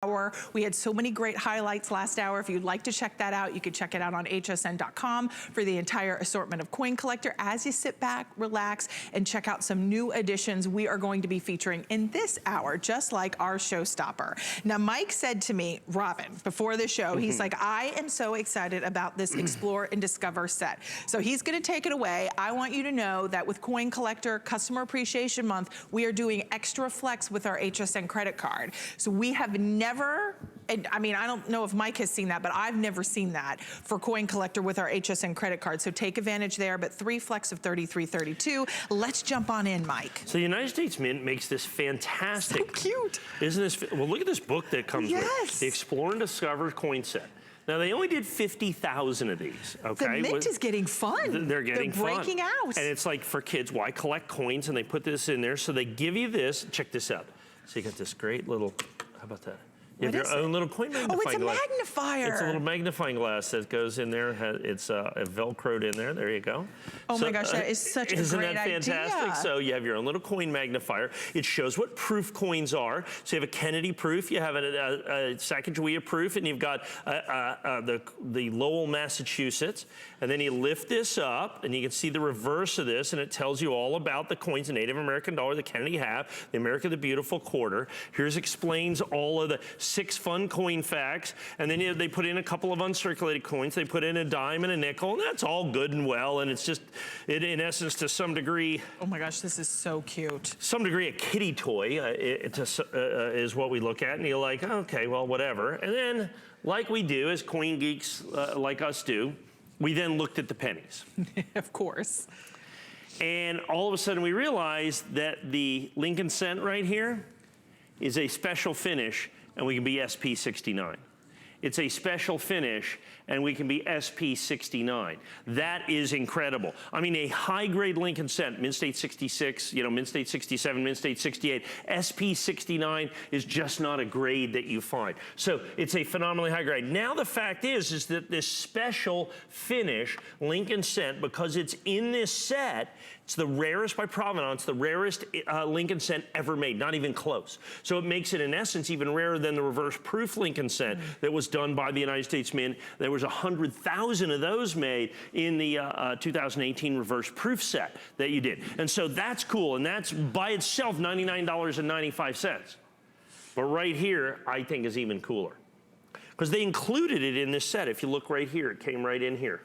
hour. We had so many great highlights last hour. If you'd like to check that out, you can check it out on hsn.com for the entire assortment of Coin Collector. As you sit back, relax, and check out some new additions we are going to be featuring in this hour, just like our showstopper. Now, Mike said to me, Robin, before the show, he's like, I am so excited about this Explore and Discover set. So he's gonna take it away. I want you to know that with Coin Collector Customer Appreciation Month, we are doing extra flex with our HSN credit card. So we have never, and I mean, I don't know if Mike has seen that, but I've never seen that for Coin Collector with our HSN credit card. So take advantage there, but 3 flex of $33.32. Let's jump on in, Mike. So the United States Mint makes this fantastic. So cute. Isn't this, well, look at this book that comes with the Explore and Discover coin set. Now, they only did 50,000 of these, okay? The Mint is getting fun. They're getting fun. They're breaking out. And it's like for kids, why collect coins? And they put this in there. So they give you this. Check this out. So you got this great little, how about that? You have your own little coin magnifying glass. Oh, it's a magnifier. It's a little magnifying glass that goes in there. It's Velcroed in there. There you go. Oh my gosh, that is such a great idea. Isn't that fantastic? So you have your own little coin magnifier. It shows what proof coins are. So you have a Kennedy proof, you have a Sacagawea proof, and you've got the Lowell, Massachusetts. And then you lift this up, and you can see the reverse of this, and it tells you all about the coins, the Native American dollar, the Kennedy half, the America the Beautiful quarter. Here's explains all of the 6 fun coin facts, and then they put in a couple of uncirculated coins. They put in a dime and a nickel, and that's all good and well, and it's just, in essence, to some degree. Oh my gosh, this is so cute. Some degree a kiddie toy is what we look at, and you're like, okay, well, whatever. And then, like we do, as coin geeks like us do, we then looked at the pennies. Of course. And all of a sudden we realized that the Lincoln cent right here is a special finish, and we can be SP69. It's a special finish, and we can be SP69. That is incredible. I mean, a high-grade Lincoln cent, Mint State 66, you know, Mint State 67, Mint State 68, SP69 is just not a grade that you find. So it's a phenomenally high grade. Now the fact is that this special finish Lincoln cent, because it's in this set, it's the rarest by provenance, the rarest Lincoln cent ever made, not even close. So it makes it, in essence, even rarer than the reverse proof Lincoln cent that was done by the United States Mint. There was 100,000 of those made in the 2018 reverse proof set that you did. And so that's cool, and that's by itself $99.95. But right here, I think is even cooler. Because they included it in this set. If you look right here, it came right in here.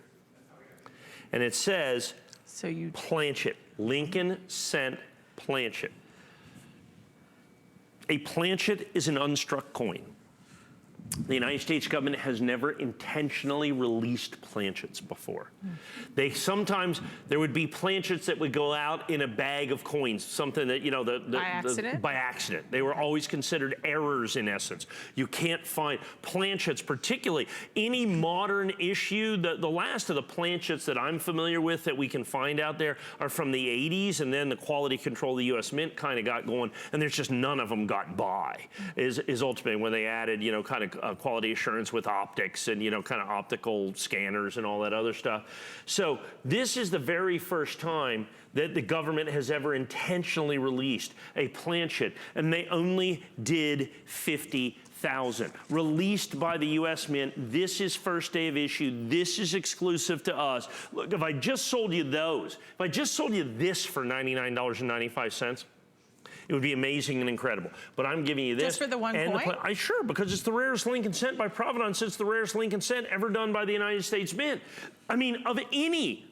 And it says, Planchette, Lincoln cent Planchette. A Planchette is an unstruck coin. The United States government has never intentionally released planchettes before. They sometimes, there would be planchettes that would go out in a bag of coins, something that, you know, by accident. They were always considered errors in essence. You can't find planchettes, particularly any modern issue. The last of the planchettes that I'm familiar with that we can find out there are from the 80s, and then the quality control of the US Mint kind of got going, and there's just none of them got by, is ultimately when they added, you know, kind of quality assurance with optics and, you know, kind of optical scanners and all that other stuff. So this is the very first time that the government has ever intentionally released a planchette, and they only did 50,000. Released by the US Mint. This is first day of issue. This is exclusive to us. Look, if I just sold you those, if I just sold you this for $99.95, it would be amazing and incredible. But I'm giving you this. Just for the one coin? Sure, because it's the rarest Lincoln cent by provenance. It's the rarest Lincoln cent ever done by the United States Mint. I mean, of any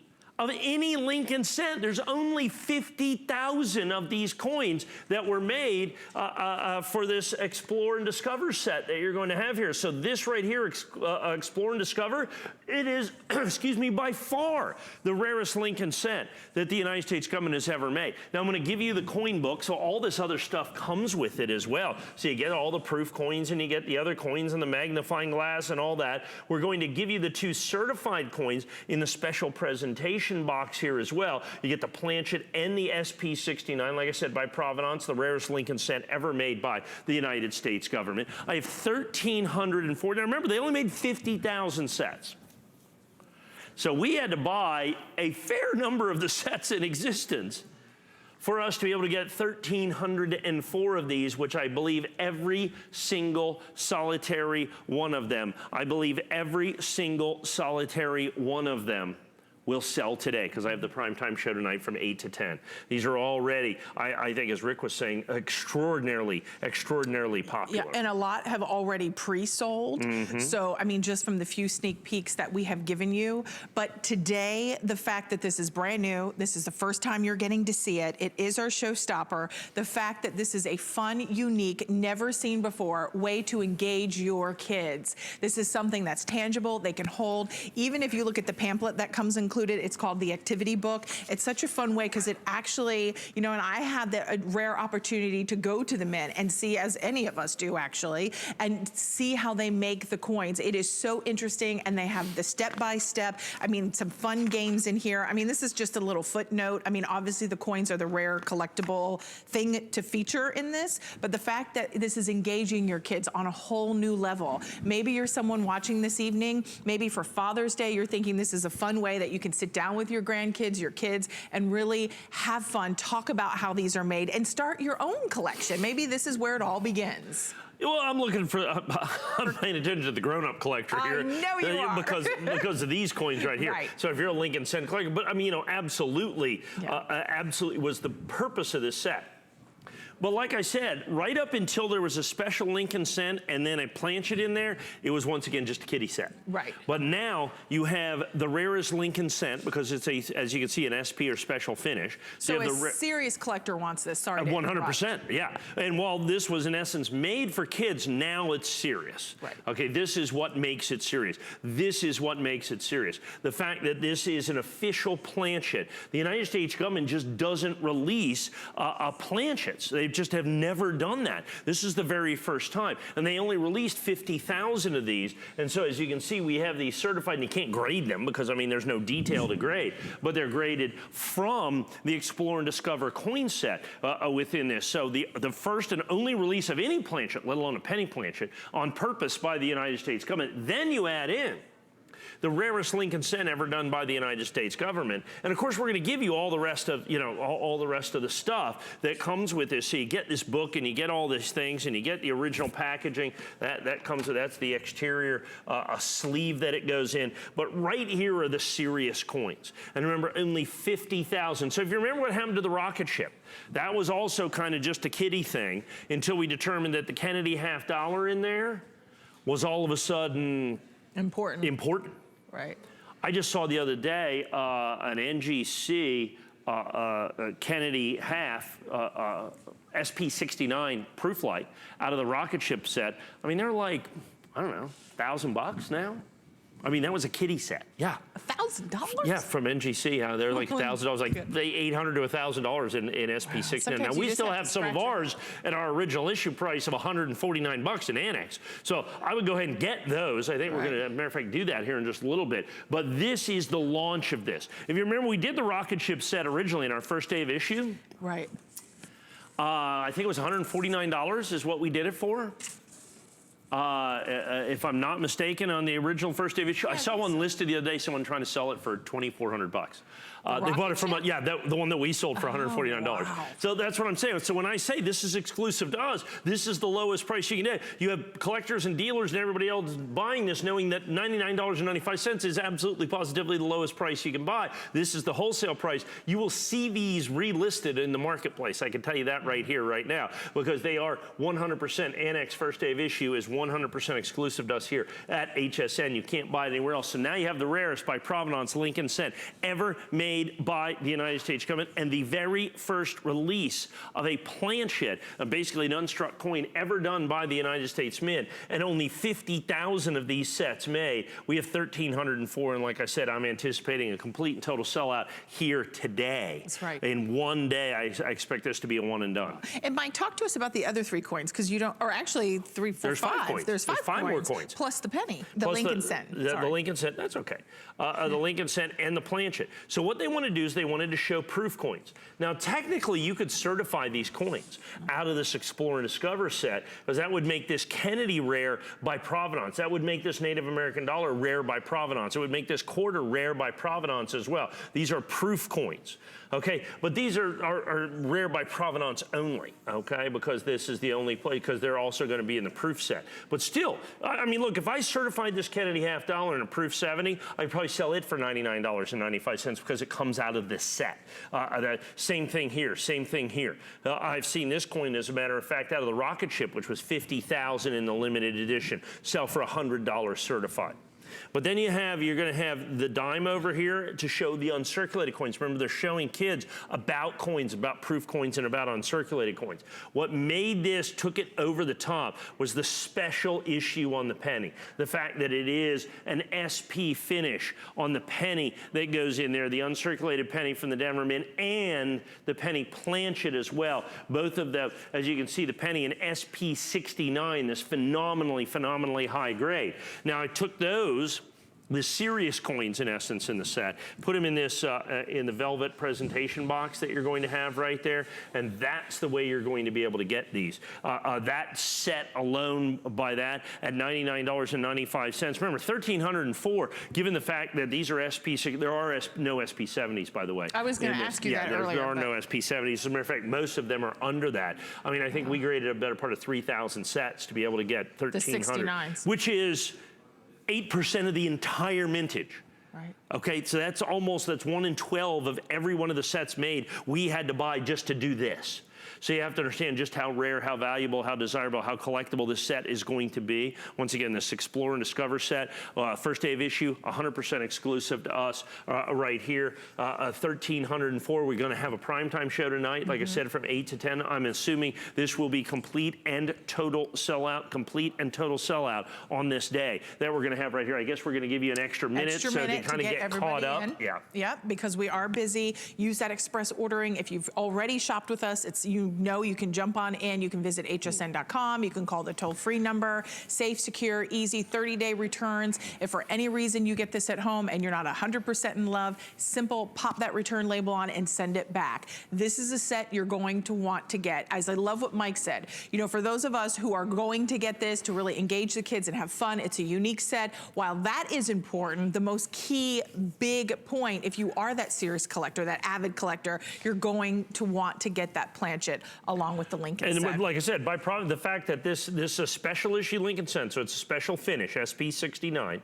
Lincoln cent, there's only 50,000 of these coins that were made for this Explore and Discover set that you're going to have here. So this right here, Explore and Discover, it is, excuse me, by far the rarest Lincoln cent that the United States government has ever made. Now I'm going to give you the coin book, so all this other stuff comes with it as well. So you get all the proof coins, and you get the other coins and the magnifying glass and all that. We're going to give you the 2 certified coins in the special presentation box here as well. You get the Planchette and the SP69, like I said, by provenance, the rarest Lincoln cent ever made by the United States government. I have 1,340. Now remember, they only made 50,000 sets. So we had to buy a fair number of the sets in existence for us to be able to get 1,304 of these, which I believe every single solitary one of them, I believe every single solitary one of them will sell today, because I have the primetime show tonight from 8 to 10. These are already, I think, as Rick was saying, extraordinarily popular. Yeah, and a lot have already pre-sold. So, I mean, just from the few sneak peeks that we have given you. But today, the fact that this is brand new, this is the first time you're getting to see it, it is our showstopper. The fact that this is a fun, unique, never seen before way to engage your kids. This is something that's tangible, they can hold. Even if you look at the pamphlet that comes included, it's called the activity book. It's such a fun way because it actually, you know, and I had the rare opportunity to go to the mint and see, as any of us do actually, and see how they make the coins. It is so interesting, and they have the step-by-step. I mean, some fun games in here. I mean, this is just a little footnote. I mean, obviously the coins are the rare collectible thing to feature in this, but the fact that this is engaging your kids on a whole new level. Maybe you're someone watching this evening, maybe for Father's Day, you're thinking this is a fun way that you can sit down with your grandkids, your kids, and really have fun, talk about how these are made, and start your own collection. Maybe this is where it all begins. Well, I'm looking for, I'm paying attention to the grown-up collector here. I know you are. Because of these coins right here. Right. So if you're a Lincoln cent collector, but I mean, you know, absolutely, absolutely was the purpose of this set. But like I said, right up until there was a special Lincoln cent and then a Planchette in there, it was once again just a kiddie set. Right. But now you have the rarest Lincoln cent, because it's a, as you can see, an SP or special finish. So a serious collector wants this, sorry. 100%, yeah. And while this was in essence made for kids, now it's serious. Right. Okay, this is what makes it serious. This is what makes it serious. The fact that this is an official Planchette. The United States government just doesn't release Planchettes. They just have never done that. This is the very first time. And they only released 50,000 of these. And so as you can see, we have these certified, and you can't grade them because, I mean, there's no detail to grade, but they're graded from the Explore and Discover coin set within this. So the first and only release of any Planchette, let alone a penny Planchette, on purpose by the United States government. Then you add in the rarest Lincoln cent ever done by the United States government. And of course, we're gonna give you all the rest of, you know, all the rest of the stuff that comes with this. So you get this book and you get all these things and you get the original packaging. That comes with, that's the exterior, a sleeve that it goes in. But right here are the serious coins. And remember, only 50,000. So if you remember what happened to the rocket ship, that was also kind of just a kiddie thing until we determined that the Kennedy $50 in there was all of a sudden important. Right. I just saw the other day an NGC Kennedy half SP69 proof light out of the rocket ship set. I mean, they're like, I don't know, $1,000 now. I mean, that was a kiddie set. Yeah. $1,000? Yeah, from NGC. They're like $1,000, like $800 to $1,000 in SP69. Now, we still have some of ours at our original issue price of $149 in Annex. So I would go ahead and get those. I think we're going to, as a matter of fact, do that here in just a little bit. But this is the launch of this. If you remember, we did the rocket ship set originally in our first day of issue. Right. I think it was $149 is what we did it for. If I'm not mistaken, on the original first day of issue, I saw one listed the other day, someone trying to sell it for $2,400. They bought it from, the one that we sold for $149. Wow. So that's what I'm saying. So when I say this is exclusive to us, this is the lowest price you can get. You have collectors and dealers and everybody else buying this, knowing that $99.95 is absolutely positively the lowest price you can buy. This is the wholesale price. You will see these relisted in the marketplace. I can tell you that right here, right now, because they are 100% Annex first day of issue is 100% exclusive to us here at HSN. You can't buy it anywhere else. So now you have the rarest by Provenance Lincoln cent ever made by the United States government, and the very first release of a Planchette, basically an unstruck coin ever done by the United States Mint, and only 50,000 of these sets made. We have 1,304, and like I said, I'm anticipating a complete and total sellout here today. That's right. In one day, I expect this to be a one and done. And Mike, talk to us about the other three coins, because you don't, or actually 3, 4, There's 5. coins. There's five more coins. Plus the penny, the Plus Lincoln cent. The Lincoln cent, that's okay. The Lincoln cent and the Planchette. So what they want to do is they wanted to show proof coins. Now, technically, you could certify these coins out of this Explore and Discover set, because that would make this Kennedy rare by provenance. That would make this Native American dollar rare by provenance. It would make this quarter rare by provenance as well. These are proof coins, okay? But these are rare by provenance only, okay? Because this is the only place, because they're also going to be in the proof set. But still, I mean, look, if I certified this Kennedy half dollar in a proof 70, I'd probably sell it for $99.95 because it comes out of this set. Same thing here, same thing here. I've seen this coin, as a matter of fact, out of the rocket ship, which was $50,000 in the limited edition, sell for $100 certified. But then you're going to have the dime over here to show the uncirculated coins. Remember, they're showing kids about coins, about proof coins, and about uncirculated coins. What made this, took it over the top, was the special issue on the penny. The fact that it is an SP finish on the penny that goes in there, the uncirculated penny from the Denver Mint, and the penny Planchette as well. Both of them, as you can see, the penny in SP69, this phenomenally high grade. Now, I took those, the serious coins, in essence, in the set, put them in this, in the velvet presentation box that you're going to have right there, and that's the way you're going to be able to get these. That set alone, by that, at $99.95. Remember, $1,304, given the fact that these are there are no SP70s, by the way. I was going to ask you that earlier. There are no SP70s. As a matter of fact, most of them are under that. I mean, I think we graded a better part of 3,000 sets to be able to get 1,300. The 69s. Which is 8% of the entire mintage. Right. Okay, so that's 1 in 12 of every one of the sets made we had to buy just to do this. So you have to understand just how rare, how valuable, how desirable, how collectible this set is going to be. Once again, this Explore and Discover set, first day of issue, 100% exclusive to us right here. 1,304, we're going to have a primetime show tonight, like I said, from 8 to 10. I'm assuming this will be complete and total sellout on this day that we're going to have right here. I guess we're going to give you an extra minute so to kind of get caught up. Yeah, because we are busy. Use that express ordering. If you've already shopped with us, you can jump on in. You can visit hsn.com. You can call the toll-free number. Safe, secure, easy, 30-day returns. If for any reason you get this at home and you're not 100% in love, simple, pop that return label on and send it back. This is a set you're going to want to get. As I love what Mike said, you know, for those of us who are going to get this to really engage the kids and have fun, it's a unique set. While that is important, the most key big point, if you are that serious collector, that avid collector, you're going to want to get that Planchette along with the Lincoln set. And like I said, by the fact that this is a special issue Lincoln cent, so it's a special finish, SP69,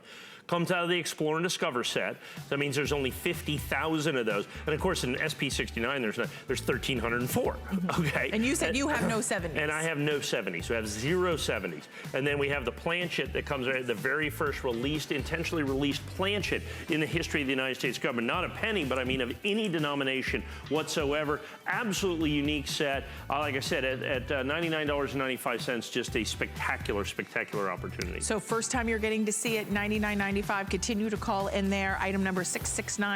comes out of the Explore and Discover set. That means there's only 50,000 of those. And of course, in SP69, there's 1,304, okay? And you said you have no 70s. And I have no 70s, we have 0 70s. And then we have the Planchette that comes out, the very first intentionally released Planchette in the history of the United States government. Not a penny, but I mean of any denomination whatsoever. Absolutely unique set. Like I said, at $99.95, just a spectacular opportunity. So first time you're getting to see it, $99.95. Continue to call in there. Item number 669.